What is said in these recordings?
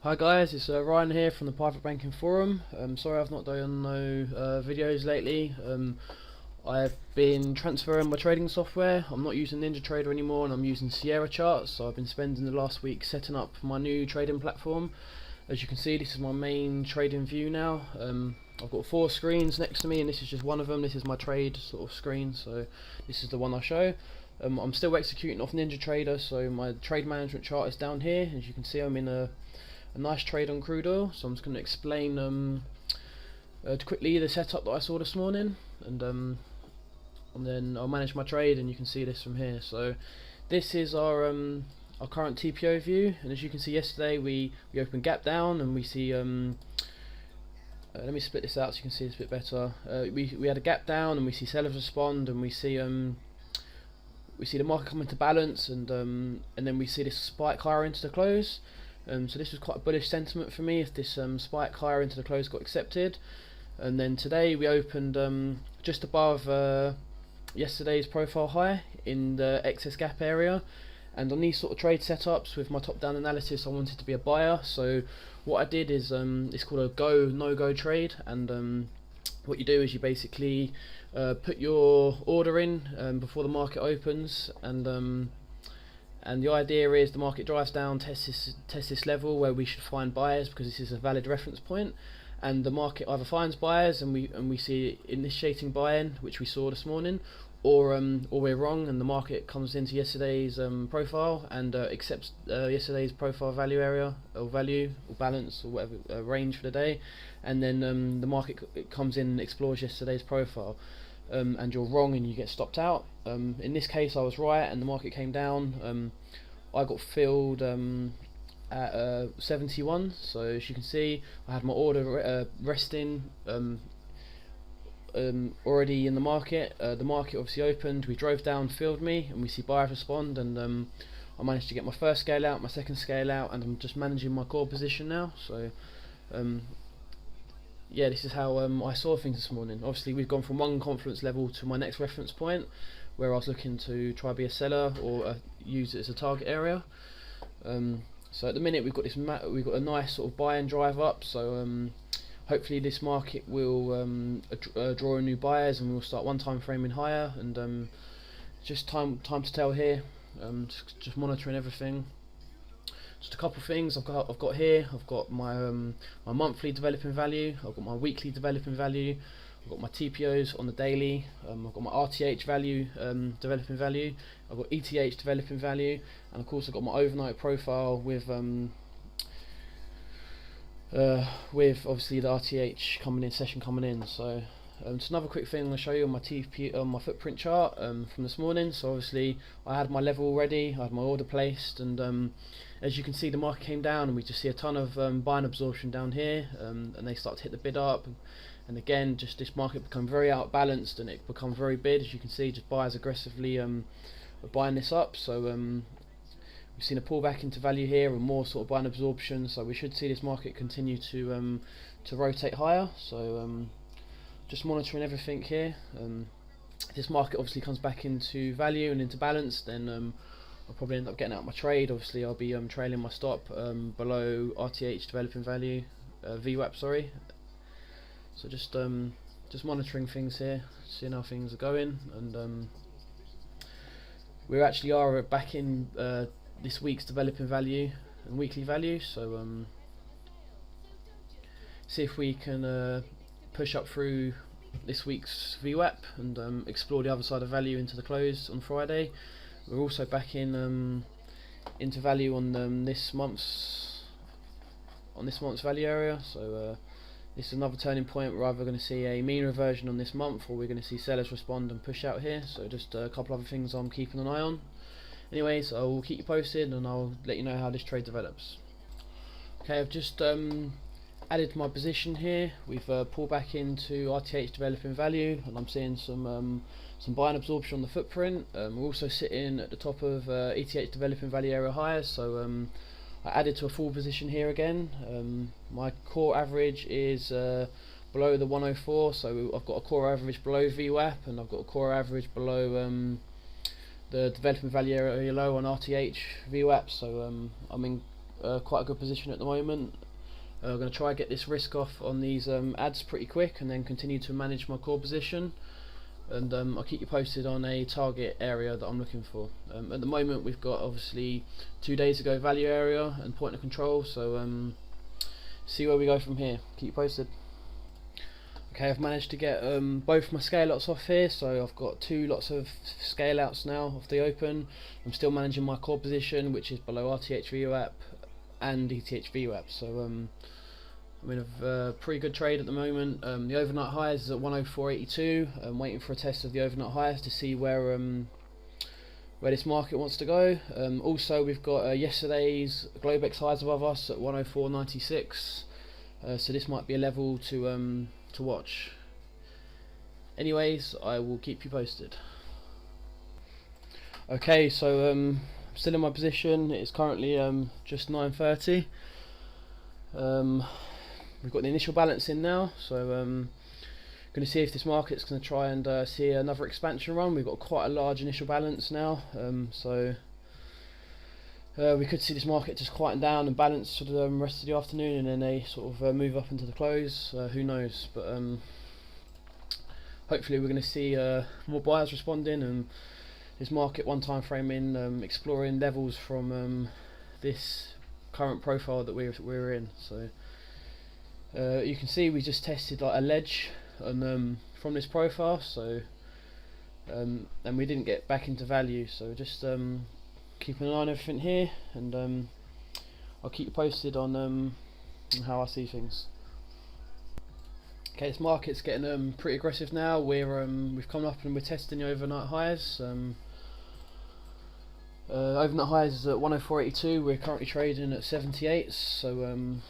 Hi guys, it's Ryan here from the Private Banking Forum. Sorry I've not done no videos lately. I've been transferring my trading software. I'm not using NinjaTrader anymore and I'm using Sierra Charts, so I've been spending the last week setting up my new trading platform. As you can see, this is my main trading view now. I've got 4 screens next to me and this is just one of them. This is my trade sort of screen, so this is the one I show. I'm still executing off NinjaTrader, so my trade management chart is down here. As you can see, I'm in a nice trade on crude oil, so I'm just going to explain quickly the setup that I saw this morning, and then I'll manage my trade, and you can see this from here. So this is our current TPO view, and as you can see, yesterday we opened gap down, and we see let me split this out so you can see this a bit better. We had a gap down, and we see sellers respond, and we see the market come into balance, and then we see this spike higher into the close. So this was quite a bullish sentiment for me if this spike higher into the close got accepted. And then today we opened just above yesterday's profile high in the excess gap area. And on these sort of trade setups with my top-down analysis, I wanted to be a buyer. So what I did is it's called a go no go trade, and what you do is you basically put your order in before the market opens, and the idea is the market drives down, tests this level where we should find buyers, because this is a valid reference point, and the market either finds buyers and we see initiating buying, which we saw this morning, or we're wrong and the market comes into yesterday's profile and accepts yesterday's profile value area or value or balance or whatever range for the day, and then the market comes in and explores yesterday's profile. And you're wrong and you get stopped out. In this case I was right and the market came down. I got filled at 71, so as you can see I had my order resting already in the market. The market obviously opened, we drove down, filled me, and we see buyers respond, and I managed to get my first scale out, my second scale out, and I'm just managing my core position now. So yeah, this is how I saw things this morning. Obviously we've gone from one confidence level to my next reference point, where I was looking to try be a seller or use it as a target area. So at the minute we've got a nice sort of buy and drive up, so hopefully this market will draw in new buyers and we'll start one time framing higher, and just time to tell here. Just monitoring everything. Just a couple of things I've got here. I've got my my monthly developing value. I've got my weekly developing value. I've got my TPOs on the daily. I've got my RTH value developing value. I've got ETH developing value, and of course I've got my overnight profile with obviously the RTH coming in, session coming in. So just another quick thing I'm going to show you on my TP on my footprint chart from this morning. So obviously I had my level ready, I had my order placed, and as you can see the market came down and we just see a ton of buying absorption down here, and they start to hit the bid up, and again just this market become very outbalanced and it become very bid. As you can see, just buyers aggressively buying this up. So we've seen a pullback into value here and more sort of buying absorption, so we should see this market continue to rotate higher. So just monitoring everything here. If this market obviously comes back into value and into balance, then I'll probably end up getting out my trade. Obviously I'll be trailing my stop below RTH developing value, Vwap, sorry. So just monitoring things here, seeing how things are going, and we actually are back in this week's developing value and weekly value. So see if we can push up through this week's Vwap and explore the other side of value into the close on Friday. We're also back in into value on this month's value area. So this is another turning point. We're either going to see a mean reversion on this month, or we're going to see sellers respond and push out here. So just a couple other things I'm keeping an eye on. Anyways, I will keep you posted and I'll let you know how this trade develops. Okay, I've just added to my position here. We've pulled back into RTH developing value, and I'm seeing some buying absorption on the footprint. We're also sitting at the top of ETH developing value area highs, so I added to a full position here again. My core average is below the 104, so I've got a core average below Vwap, and I've got a core average below the development value area low on RTH Vwap. So I'm in quite a good position at the moment. I'm going to try and get this risk off on these ads pretty quick, and then continue to manage my core position. And I'll keep you posted on a target area that I'm looking for. At the moment we've got obviously 2 days ago value area and point of control, so see where we go from here. Keep you posted. Okay, I've managed to get both my scale outs off here, so I've got 2 lots of scale outs now off the open. I'm still managing my core position, which is below RTH Vwap and ETH Vwap, so I'm in a pretty good trade at the moment. The overnight highs is at 104.82. I'm waiting for a test of the overnight highs to see where this market wants to go. Also, we've got yesterday's Globex highs above us at 104.96. So this might be a level to watch. Anyways, I will keep you posted. Okay, so I'm still in my position. It's currently just 9:30. We've got the initial balance in now, so going to see if this market's going to try and see another expansion run. We've got quite a large initial balance now, so we could see this market just quieten down and balance for the rest of the afternoon, and then they sort of move up into the close. Who knows? But hopefully we're going to see more buyers responding, and this market one time frame in exploring levels from this current profile that we're in. So you can see we just tested like a ledge from this profile, so and we didn't get back into value, so just keeping an eye on everything here, and I'll keep you posted on how I see things. Okay, this market's getting pretty aggressive now. We've come up and we're testing the overnight highs. Overnight highs is at 104.82. We're currently trading at 78, so you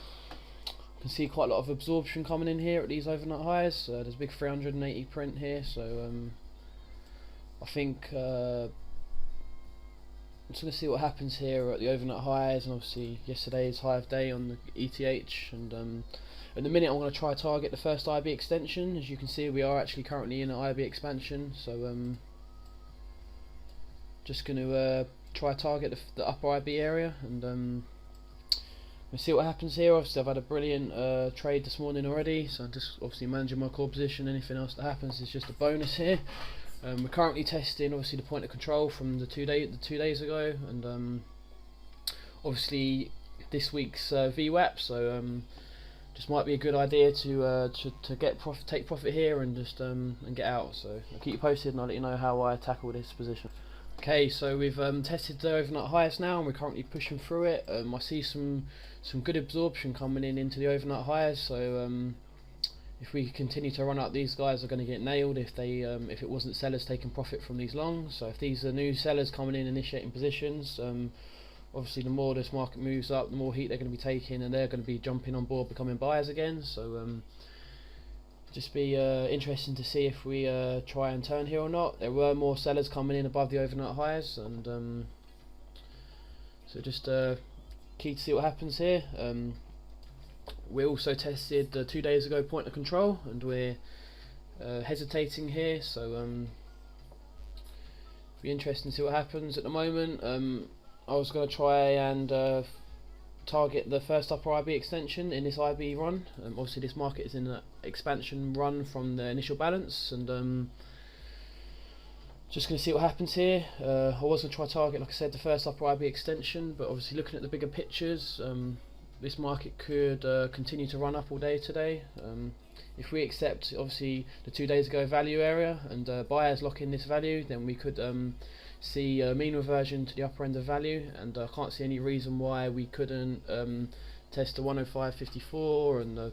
can see quite a lot of absorption coming in here at these overnight highs. There's a big 380 print here, so I think I'm just going to see what happens here at the overnight highs, and obviously yesterday's high of day on the ETH, and in a minute I'm going to try to target the first IB extension. As you can see, we are actually currently in an IB expansion, so just going to try to target the upper IB area, and we'll see what happens here. Obviously I've had a brilliant trade this morning already, so I'm just obviously managing my core position. Anything else that happens is just a bonus here. We're currently testing obviously the point of control from the 2 days ago, and obviously this week's Vwap, so just might be a good idea to take profit here and just and get out. So I'll keep you posted, and I'll let you know how I tackle this position. Okay, so we've tested the overnight highest now, and we're currently pushing through it. I see some good absorption coming into the overnight highs, so if we continue to run up, these guys are going to get nailed if it wasn't sellers taking profit from these longs. So if these are new sellers coming in, initiating positions, obviously the more this market moves up, the more heat they're going to be taking, and they're going to be jumping on board, becoming buyers again. So just be interesting to see if we try and turn here or not. There were more sellers coming in above the overnight highs, and so just key to see what happens here. We also tested 2 days ago point of control, and we're hesitating here, so be interesting to see what happens. At the moment I was going to try and target the first upper IB extension in this IB run. Obviously this market is in an expansion run from the initial balance, and just going to see what happens here. I was going to try target, like I said, the first upper IB extension, but obviously looking at the bigger pictures, this market could continue to run up all day today. If we accept obviously the 2 days ago value area, and buyers lock in this value, then we could see a mean reversion to the upper end of value, and I can't see any reason why we couldn't test the 105.54 and the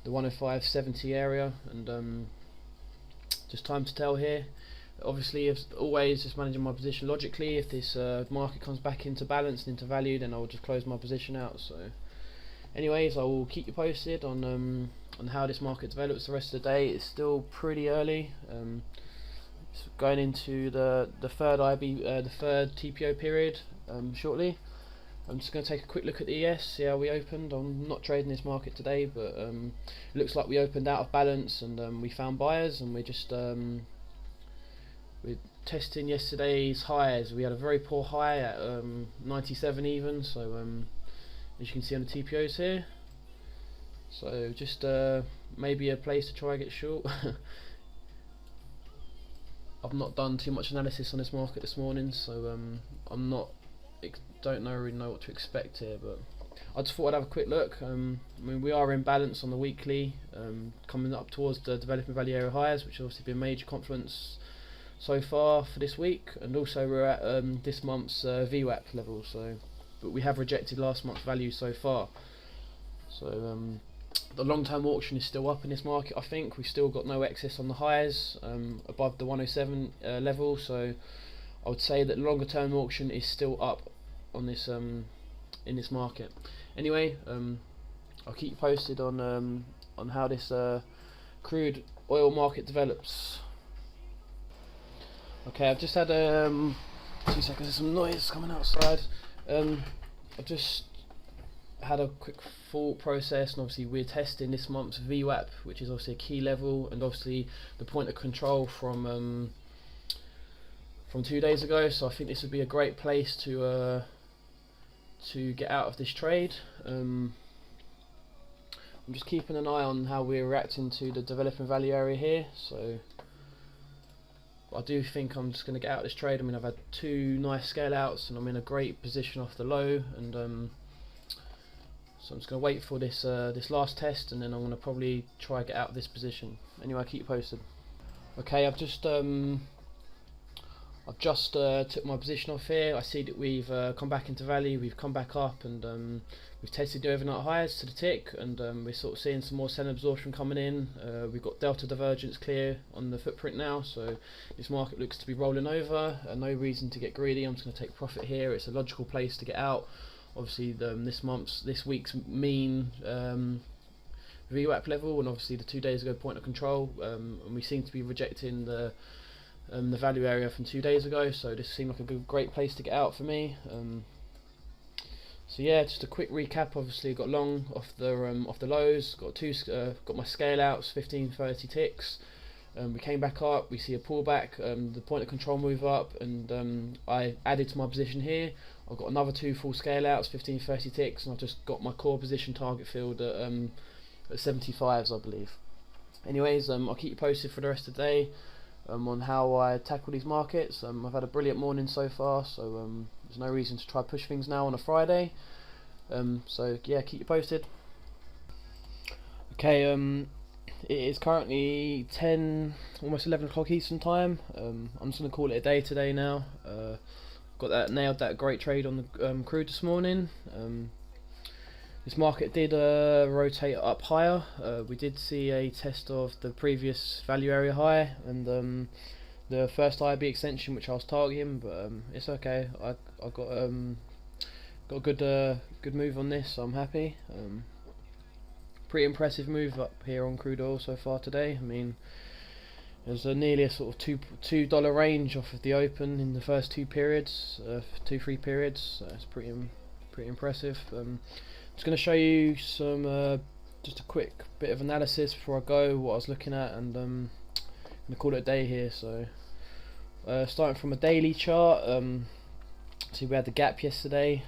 105.70 area, and just time to tell here. Obviously, as always, just managing my position logically. If this market comes back into balance and into value, then I will just close my position out. So anyways, I will keep you posted on how this market develops the rest of the day. It's still pretty early. It's going into the third TPO period shortly. I'm just going to take a quick look at the ES, see how we opened. I'm not trading this market today, but it looks like we opened out of balance, and we found buyers, and we're just we're testing yesterday's highs. We had a very poor high at 97 even, so as you can see on the TPOs here. So just maybe a place to try and get short. I've not done too much analysis on this market this morning, so don't really know what to expect here, but I just thought I'd have a quick look. I mean, we are in balance on the weekly, coming up towards the developing value area highs, which have obviously been major confluence so far for this week, and also we're at this month's Vwap level. So, but we have rejected last month's value so far. So the long-term auction is still up in this market. I think we've still got no excess on the highs above the 107 level. So I would say that the longer-term auction is still up on this in this market. Anyway, I'll keep you posted on how this crude oil market develops. Okay, I've just had 2 seconds. There's some noise coming outside. I've just had a quick thought process, and obviously we're testing this month's Vwap, which is obviously a key level, and obviously the point of control from 2 days ago. So I think this would be a great place to get out of this trade. I'm just keeping an eye on how we're reacting to the developing value area here. So I do think I'm just going to get out of this trade. I mean, I've had 2 nice scale outs, and I'm in a great position off the low, and so I'm just going to wait for this this last test, and then I'm going to probably try and get out of this position. Anyway, I'll keep you posted. Okay, I've just took my position off here. I see that we've come back into value, we've come back up, and we've tested the overnight highs to the tick, and we're sort of seeing some more selling absorption coming in. We've got delta divergence clear on the footprint now, so this market looks to be rolling over. No reason to get greedy. I'm just going to take profit here. It's a logical place to get out. Obviously this week's mean Vwap level, and obviously the 2 days ago point of control, and we seem to be rejecting the value area from 2 days ago, so this seemed like a great place to get out for me. So yeah, just a quick recap. Obviously got long off the lows, got my scale outs, 15-30 ticks. We came back up, we see a pullback, the point of control move up, and I added to my position here. I've got another 2 full scale outs, 15-30 ticks, and I've just got my core position target filled at 75s, I believe. Anyways, I'll keep you posted for the rest of the day on how I tackle these markets. I've had a brilliant morning so far, so there's no reason to try push things now on a Friday. So yeah, keep you posted. Okay, it is currently 10, almost 11 o'clock Eastern time. I'm just going to call it a day today now. Got nailed that great trade on the crude this morning. This market did rotate up higher. We did see a test of the previous value area high and the first IB extension, which I was targeting, but it's okay. I got a good move on this, so I'm happy. Pretty impressive move up here on crude oil so far today. I mean, there's nearly a sort of $2 range off of the open in the first 2 periods, 2-3 periods. So it's pretty impressive. Just going to show you some just a quick bit of analysis before I go, what I was looking at, and I'm going to call it a day here. So starting from a daily chart, see we had the gap yesterday.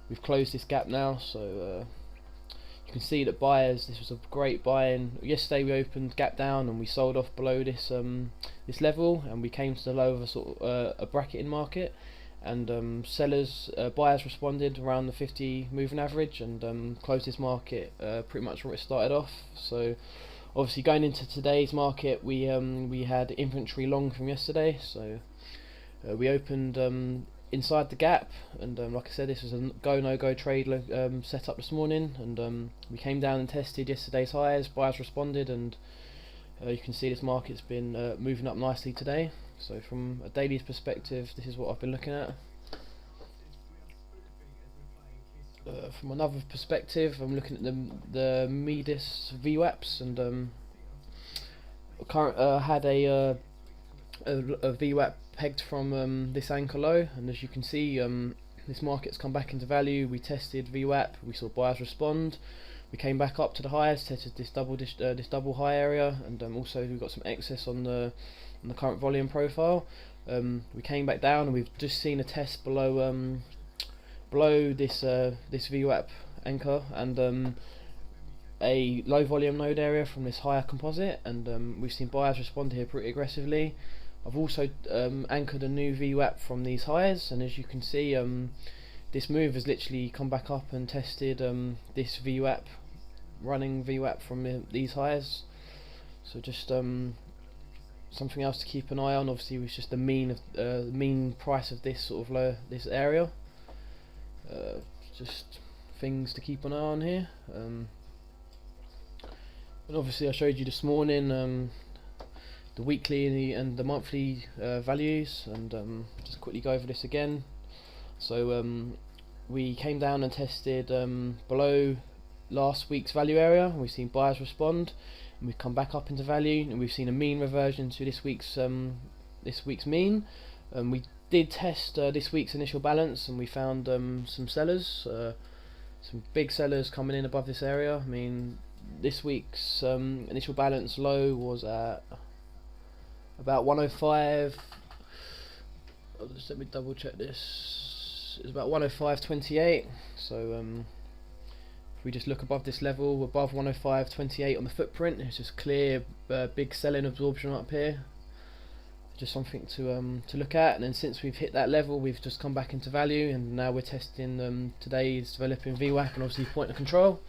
We've closed this gap now, so you can see that buyers, this was a great buy-in. Yesterday we opened gap down and we sold off below this this level, and we came to the low of a sort of a bracketing market, and buyers responded around the 50 moving average and closed this market pretty much where it started off. So obviously going into today's market, we had inventory long from yesterday, so we opened inside the gap, and like I said, this was a go no go trade set up this morning, and we came down and tested yesterday's highs. Buyers responded, and you can see this market's been moving up nicely today. So from a daily perspective, this is what I've been looking at. From another perspective, I'm looking at the Medis Vwaps, and had a Vwap pegged from this anchor low, and as you can see, this market's come back into value. We tested Vwap, we saw buyers respond, we came back up to the highs, tested this double high area, and also we've got some excess on the current volume profile. We came back down, and we've just seen a test below below this this Vwap anchor, and a low volume node area from this higher composite, and we've seen buyers respond here pretty aggressively. I've also anchored a new Vwap from these highs, and as you can see, this move has literally come back up and tested this Vwap, running Vwap from these highs. So just something else to keep an eye on. Obviously, it's just the mean price of this sort of this area. Just things to keep an eye on here. And obviously, I showed you this morning the weekly and the monthly values, and just quickly go over this again. So we came down and tested below last week's value area, and we've seen buyers respond, and we've come back up into value, and we've seen a mean reversion to this week's mean. We did test this week's initial balance, and we found some sellers, some big sellers coming in above this area. I mean, this week's initial balance low was at about 105. Just let me double check this. It's about 105.28. So if we just look above this level, above 105.28 on the footprint, it's just clear big selling absorption up here. Just something to look at. And then since we've hit that level, we've just come back into value, and now we're testing today's developing Vwap and obviously point of control.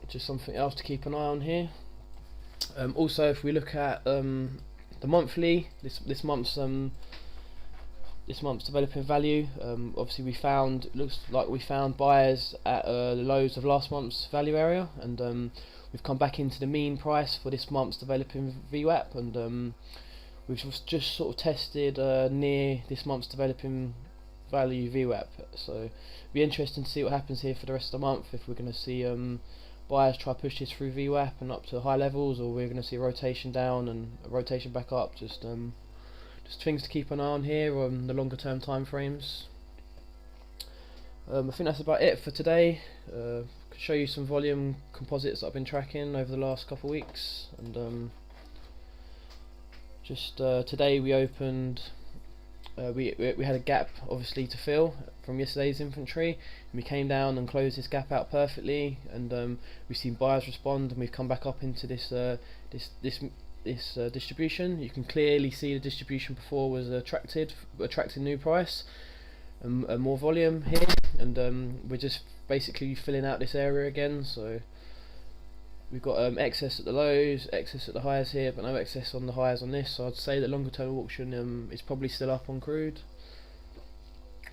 Just something else to keep an eye on here. Also, if we look at the monthly, this month's developing value, obviously looks like we found buyers at the lows of last month's value area, and we've come back into the mean price for this month's developing Vwap, and we've just sort of tested near this month's developing value Vwap. So it'll be interesting to see what happens here for the rest of the month, if we're going to see buyers try to push this through Vwap and up to high levels, or we're going to see a rotation down and a rotation back up. Just things to keep an eye on here on the longer term time frames. I think that's about it for today. Could show you some volume composites that I've been tracking over the last couple of weeks, and today we opened. We had a gap obviously to fill from yesterday's inventory, and we came down and closed this gap out perfectly, and we've seen buyers respond, and we've come back up into this distribution. You can clearly see the distribution before was attracted new price and more volume here, and we're just basically filling out this area again. So we've got excess at the lows, excess at the highs here, but no excess on the highs on this. So I'd say that longer term auction is probably still up on Crude.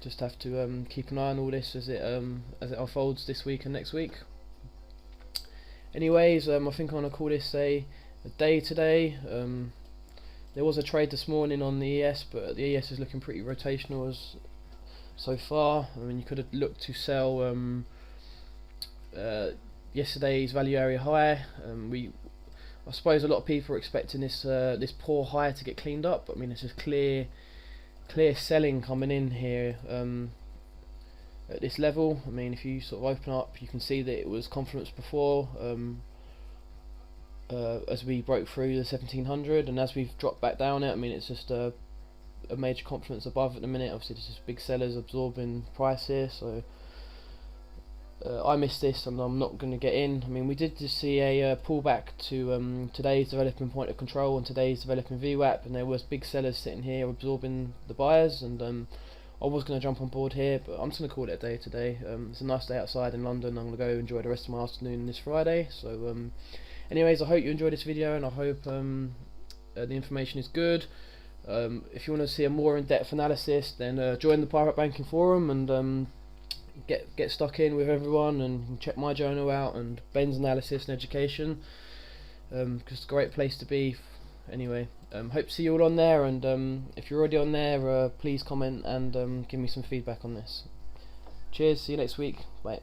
Just have to keep an eye on all this as it unfolds this week and next week. Anyways, I think I'm gonna call this a day today. There was a trade this morning on the ES, but the ES is looking pretty rotational so far. I mean, you could have looked to sell yesterday's value area high. I suppose a lot of people are expecting this poor high to get cleaned up, but I mean, it's just clear selling coming in here at this level. I mean, if you sort of open up, you can see that it was confluence before, as we broke through the 1700, and as we've dropped back down it, I mean, it's just a major confluence above at the minute. Obviously there's just big sellers absorbing price here, so I missed this and I'm not going to get in. I mean, we did just see a pullback to today's developing point of control and today's developing Vwap, and there was big sellers sitting here absorbing the buyers, and I was going to jump on board here, but I'm just going to call it a day today. It's a nice day outside in London. I'm going to go enjoy the rest of my afternoon this Friday. So anyways, I hope you enjoyed this video, and I hope the information is good. If you want to see a more in-depth analysis, then join the Private Banking Forum and get stuck in with everyone, and check my journal out and Ben's analysis and education, because it's a great place to be. Anyway, hope to see you all on there, and if you're already on there, please comment and give me some feedback on this. Cheers, see you next week, bye.